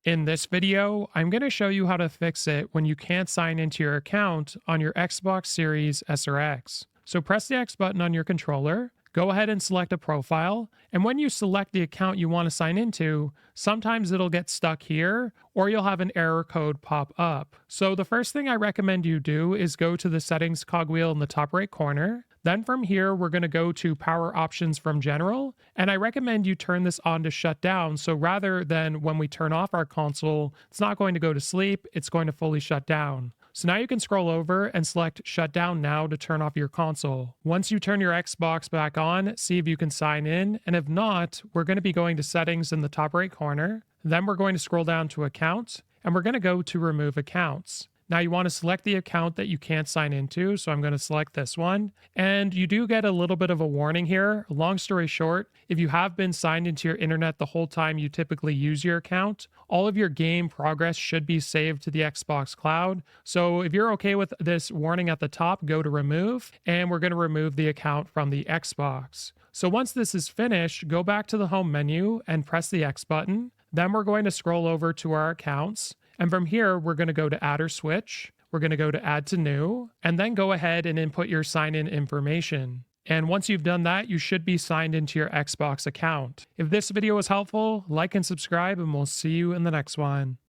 In this video, I'm going to show you how to fix it when you can't sign into your account on your Xbox Series S or X. So press the X button on your controller, go ahead and select a profile, and when you select the account you want to sign into, sometimes it'll get stuck here or you'll have an error code pop up. So the first thing I recommend you do is go to the settings cogwheel in the top right corner. Then from here, we're going to go to power options from general, and I recommend you turn this on to shut down. So rather than when we turn off our console, it's not going to go to sleep, it's going to fully shut down. So now you can scroll over and select shut down now to turn off your console. Once you turn your Xbox back on, see if you can sign in, and if not, we're going to be going to settings in the top right corner. Then we're going to scroll down to accounts, and we're going to go to remove accounts. Now you want to select the account that you can't sign into, so I'm going to select this one. And you do get a little bit of a warning here. Long story short, if you have been signed into your internet the whole time you typically use your account, all of your game progress should be saved to the Xbox Cloud. So if you're okay with this warning at the top, go to remove, and we're going to remove the account from the Xbox. So once this is finished, go back to the home menu and press the X button. Then we're going to scroll over to our accounts. And from here, we're going to go to add or switch. We're going to go to add to new, and then go ahead and input your sign in information. And once you've done that, you should be signed into your Xbox account. If this video was helpful, like and subscribe, and we'll see you in the next one.